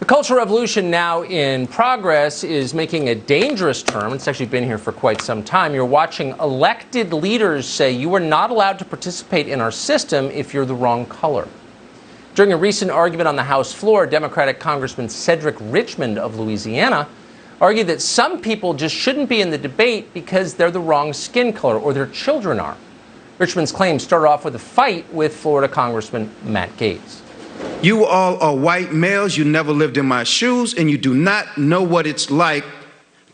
The Cultural Revolution now in progress is making a dangerous term. It's actually been here for quite some time. You're watching elected leaders say you are not allowed to participate in our system if you're the wrong color. During a recent argument on the House floor, Democratic Congressman Cedric Richmond of Louisiana argued that some people just shouldn't be in the debate because they're the wrong skin color or their children are. Richmond's claim started off with a fight with Florida Congressman Matt Gaetz. You all are white males, you never lived in my shoes, and you do not know what it's like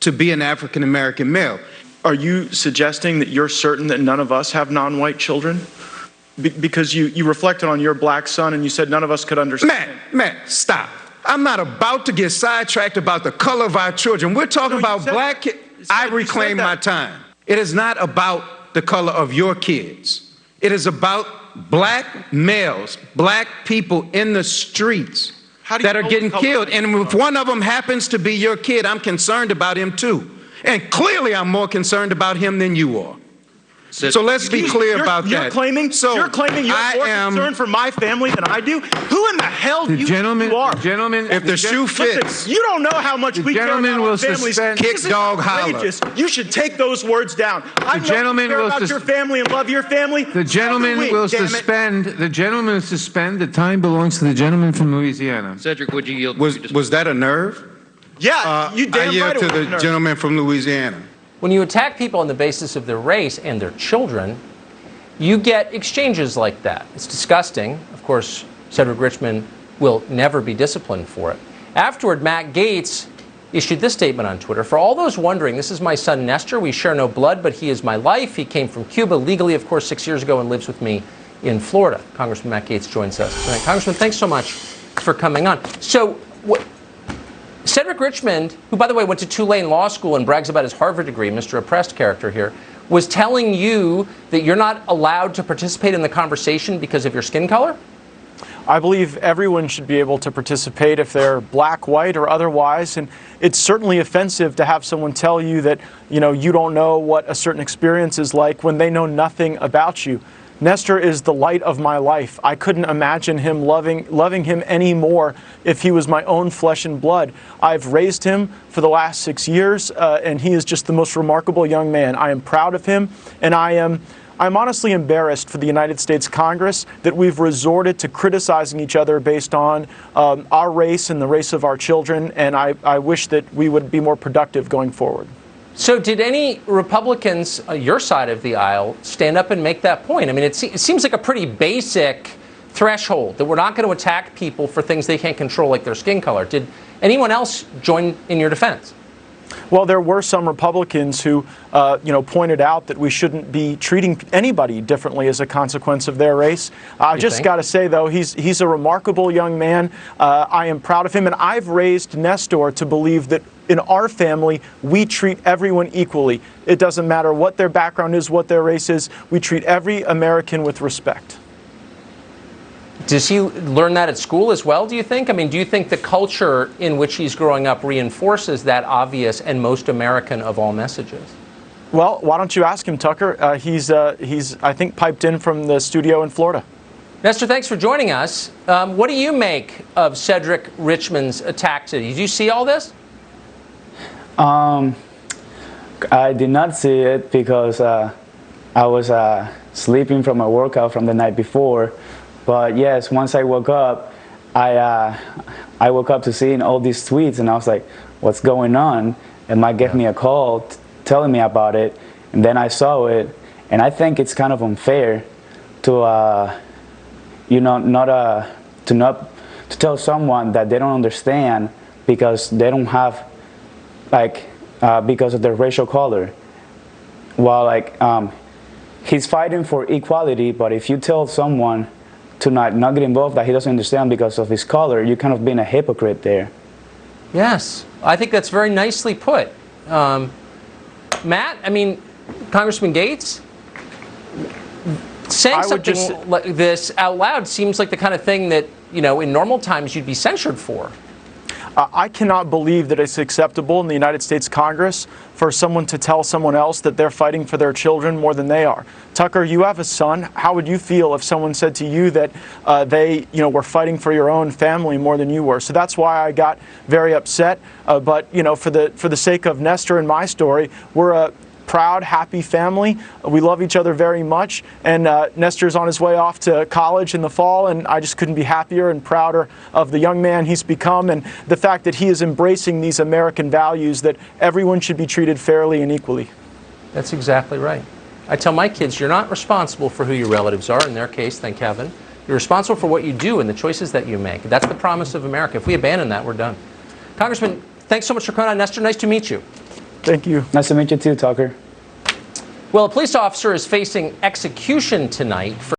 to be an African-American male. Are you suggesting that you're certain that none of us have non-white children? Because you reflected on your black son and you said none of us could understand. Matt, stop. I'm not about to get sidetracked about the color of our children. We're talking about black kids. I reclaim my time. It is not about the color of your kids. It is about black males, black people in the streets that are getting killed. And if one of them happens to be your kid, I'm concerned about him too. And clearly I'm more concerned about him than you are. So let's be clear about that. You're claiming you're more concerned for my family than I do? Who in the hell do you think you are? Gentlemen, if the shoe fits. You don't know how much we care about our families. Kick, dog, holler. You should take those words down. I know you care about your family and love your family. The gentleman will suspend. The gentleman will suspend. The time belongs to the gentleman from Louisiana. Cedric, would you yield? Was that a nerve? Yeah, you damn I yield right to the gentleman from Louisiana. When you attack people on the basis of their race and their children, you get exchanges like that. It's disgusting. Of course, Cedric Richmond will never be disciplined for it. Afterward, Matt Gaetz issued this statement on Twitter. For all those wondering, this is my son Nestor. We share no blood, but he is my life. He came from Cuba legally, of course, 6 years ago and lives with me in Florida. Congressman Matt Gaetz joins us tonight. Congressman, thanks so much for coming on. So, Cedric Richmond, who, by the way, went to Tulane Law School and brags about his Harvard degree, Mr. Oppressed character here, was telling you that you're not allowed to participate in the conversation because of your skin color? I believe everyone should be able to participate if they're black, white, or otherwise. And it's certainly offensive to have someone tell you that, you don't know what a certain experience is like when they know nothing about you. Nestor is the light of my life. I couldn't imagine him loving him any more if he was my own flesh and blood. I've raised him for the last 6 years, and he is just the most remarkable young man. I am proud of him, and I'm honestly embarrassed for the United States Congress that we've resorted to criticizing each other based on our race and the race of our children, and I wish that we would be more productive going forward. So did any Republicans, your side of the aisle, stand up and make that point? I mean, it seems like a pretty basic threshold that we're not going to attack people for things they can't control, like their skin color. Did anyone else join in your defense? Well, there were some Republicans who, pointed out that we shouldn't be treating anybody differently as a consequence of their race. I've just got to say, though, he's a remarkable young man. I am proud of him, and I've raised Nestor to believe that in our family, we treat everyone equally. It doesn't matter what their background is, what their race is. We treat every American with respect. Does he learn that at school as well, do you think? I mean, do you think the culture in which he's growing up reinforces that obvious and most American of all messages? Well, why don't you ask him, Tucker? He's I think, piped in from the studio in Florida. Nestor, thanks for joining us. What do you make of Cedric Richmond's attack today? Did you see all this? I did not see it because I was sleeping from a workout from the night before. But yes, once I woke up, I woke up to seeing all these tweets, and I was like, "What's going on?" And Mike gave me a call telling me about it, and then I saw it, and I think it's kind of unfair to, to tell someone that they don't understand because they don't have, because of their racial color. While he's fighting for equality, but if you tell someone to not get involved that he doesn't understand because of his color, you're kind of being a hypocrite there. Yes, I think that's very nicely put. Matt, I mean, Congressman Gaetz, saying something like this out loud seems like the kind of thing that, in normal times you'd be censured for. I cannot believe that it's acceptable in the United States Congress for someone to tell someone else that they're fighting for their children more than they are. Tucker, you have a son. How would you feel if someone said to you that they, were fighting for your own family more than you were? So that's why I got very upset. But for the sake of Nestor and my story, we're a proud, happy family. We love each other very much, and Nestor's on his way off to college in the fall, and I just couldn't be happier and prouder of the young man he's become and the fact that he is embracing these American values that everyone should be treated fairly and equally. That's exactly right. I tell my kids, you're not responsible for who your relatives are, in their case, thank heaven. You're responsible for what you do and the choices that you make. That's the promise of America. If we abandon that, we're done. Congressman, thanks so much for coming on. Nestor, nice to meet you. Thank you. Nice to meet you too, Tucker. Well, a police officer is facing execution tonight for